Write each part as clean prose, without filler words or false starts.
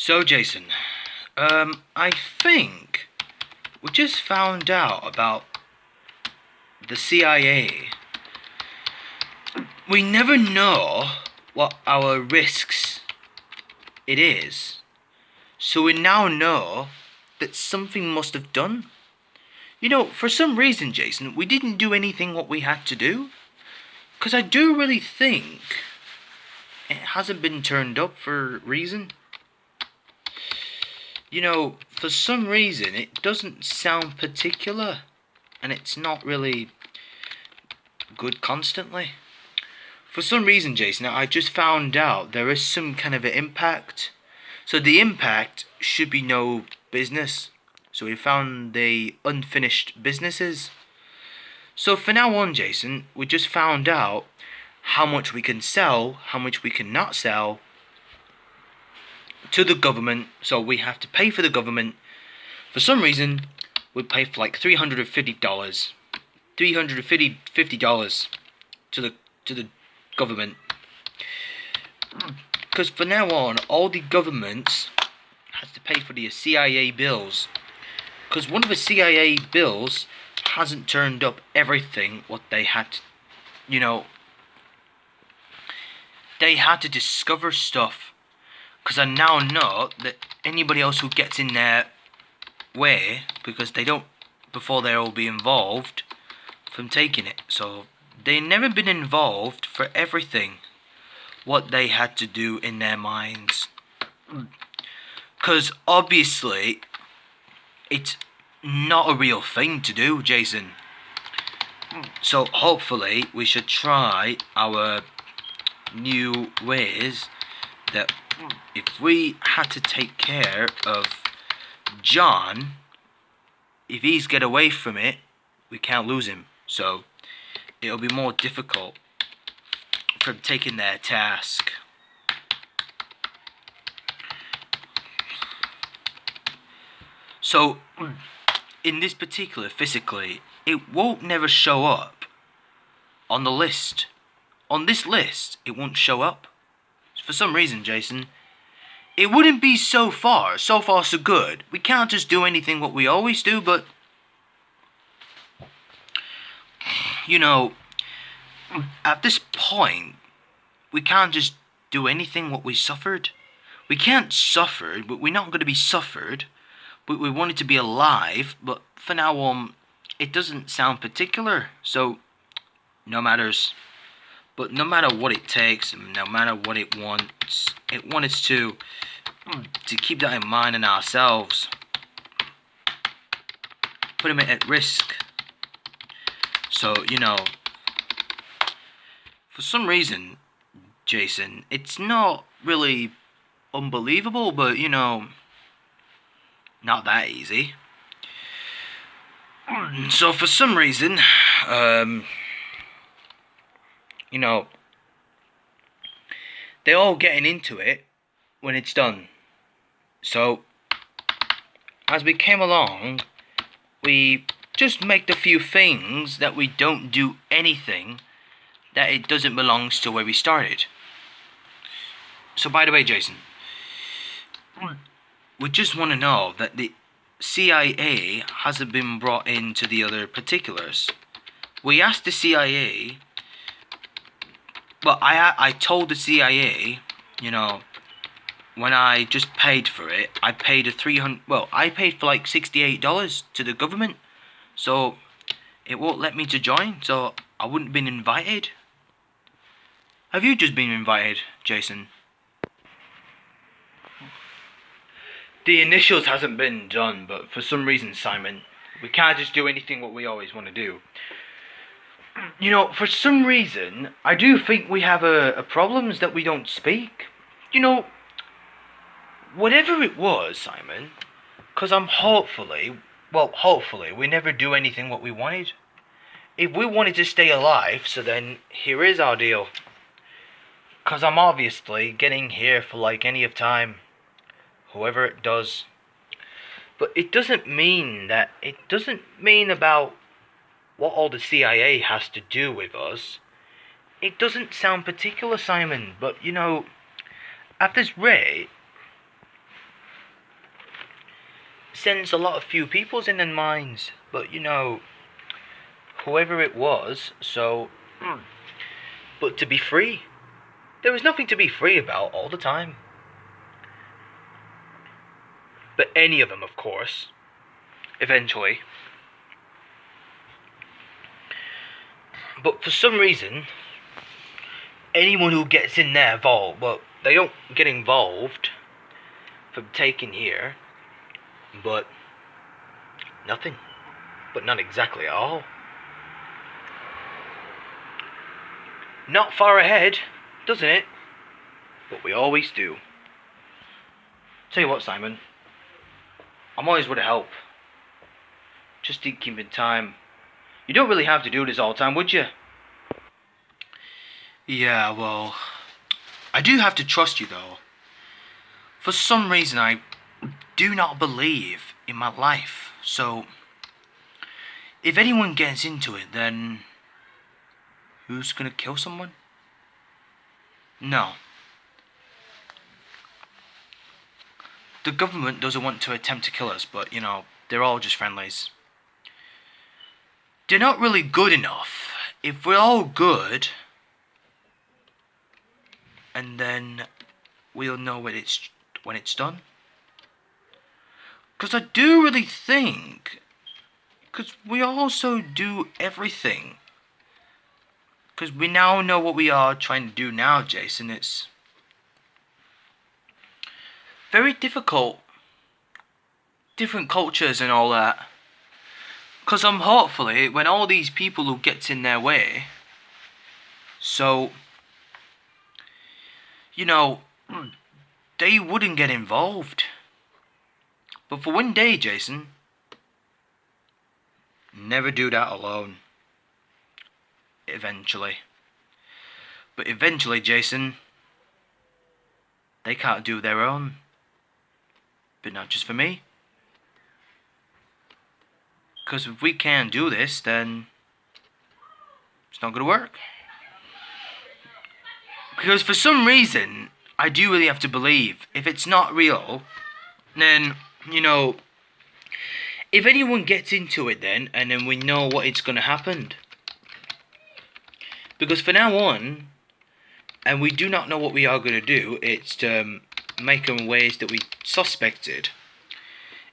So, Jason, I think we just found out about the CIA. We never know what our risks it is. So we now know that something must have done. For some reason, Jason, we didn't do anything what we had to do. Because I do really think it hasn't been turned up for a reason. For some reason, it doesn't sound particular. And it's not really good constantly. For some reason, Jason, I just found out there is some kind of an impact. So the impact should be no business. So we found the unfinished businesses. So for now on, Jason, we just found out how much we can sell, how much we cannot sell to the government. So we have to pay for the government. For some reason, we pay for like $350. $350 to the government. Because for now on, all the governments has to pay for the CIA bills. Because one of the CIA bills hasn't turned up everything what they had to, they had to discover stuff. Because I now know that anybody else who gets in their way, because they don't, before they'll be involved from taking it. So they never been involved for everything what they had to do in their minds. Because obviously it's not a real thing to do, Jason. So hopefully we should try our new ways that if we had to take care of John, if he's get away from it, we can't lose him. So it'll be more difficult from taking their task. So in this particular, physically, it won't never show up on the list. On this list, it won't show up. For some reason, Jason, it wouldn't be so far so good. We can't just do anything what we always do, but at this point, we can't just do anything what we suffered. We can't suffer, but we're not going to be suffered. But we wanted to be alive, but for now on, it doesn't sound particular. So, no matters. But no matter what it takes, no matter what it wants to keep that in mind in ourselves. Put him at risk. So, for some reason, Jason, it's not really unbelievable, but, not that easy. So, for some reason, they're all getting into it when it's done. So, as we came along, we just make a few things that we don't do anything that it doesn't belong to where we started. So, by the way, Jason, we just want to know that the CIA hasn't been brought into the other particulars. We asked the CIA, but I told the CIA, when I just paid for it, I paid I paid for like $68 to the government, so it won't let me to join, so I wouldn't been invited. Have you just been invited, Jason? The initials hasn't been done, but for some reason, Simon, we can't just do anything what we always want to do. For some reason, I do think we have a problems that we don't speak. Whatever it was, Simon, because hopefully, we never do anything what we wanted. If we wanted to stay alive, so then here is our deal. Because I'm obviously getting here for like any of time. Whoever it does. But it doesn't mean about what all the CIA has to do with us. It doesn't sound particular, Simon, but at this rate, sends a lot of few peoples in their minds. But you know, whoever it was, so. But to be free, there was nothing to be free about all the time. But any of them, of course, eventually. But for some reason, anyone who gets in there involved, well, they don't get involved from taking here, but nothing. But not exactly at all. Not far ahead, doesn't it? But we always do. Tell you what, Simon. I'm always would help. Just to keep in time. You don't really have to do this all the time, would you? Yeah, well, I do have to trust you, though. For some reason, I do not believe in my life. So, if anyone gets into it, then who's gonna kill someone? No. The government doesn't want to attempt to kill us, but, you know, they're all just friendlies. They're not really good enough. If we're all good, and then we'll know when it's done. Because I do really think, because we also do everything. Because we now know what we are trying to do now, Jason. It's very difficult. Different cultures and all that. Because hopefully, when all these people who gets in their way, so, you know, they wouldn't get involved. But for one day, Jason, never do that alone. Eventually. But eventually, Jason, they can't do their own. But not just for me. Because if we can't do this, then it's not going to work. Because for some reason, I do really have to believe, if it's not real, then, you know, if anyone gets into it then, and then we know what it's going to happen. Because for now on, and we do not know what we are going to do, it's to make them ways that we suspected.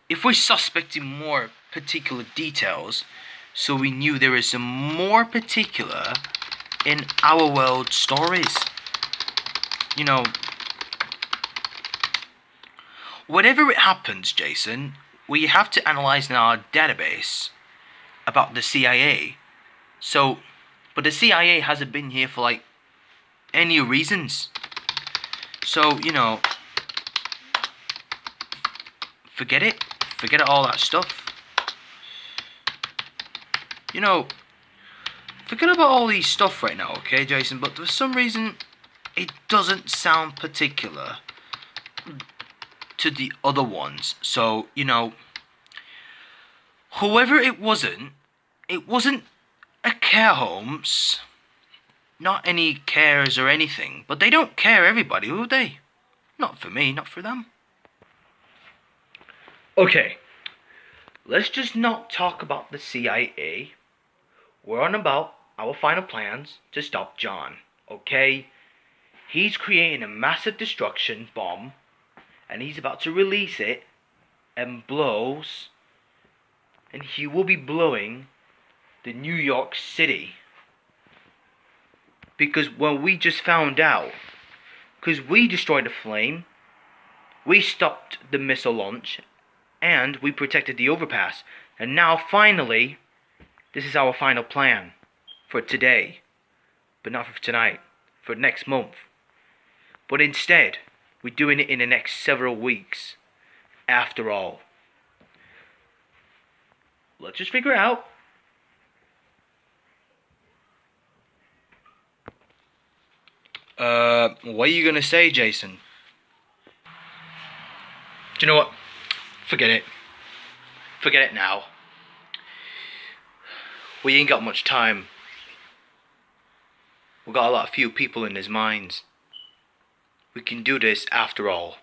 If we're suspecting more particular details, so we knew there is some more particular in our world stories. You know, whatever it happens, Jason, we have to analyze in our database about the CIA. So, but the CIA hasn't been here for like any reasons. So, you know, forget it. Forget all that stuff. You know, forget about all these stuff right now, okay, Jason? But for some reason, it doesn't sound particular to the other ones. So, you know, whoever it wasn't a care homes. Not any cares or anything. But they don't care everybody, do they? Not for me, not for them. Okay, let's just not talk about the CIA. We're on about our final plans to stop John, okay? He's creating a massive destruction bomb, and he's about to release it, and blows, and he will be blowing the New York City. Because, well, we just found out, because we destroyed the flame, we stopped the missile launch, and we protected the overpass. And now, finally, this is our final plan for today. But not for tonight, for next month. But instead, we're doing it in the next several weeks. After all. Let's just figure out. What are you gonna say, Jason? Do you know what? Forget it. Forget it now. We ain't got much time. We got a lot of few people in his minds. We can do this after all.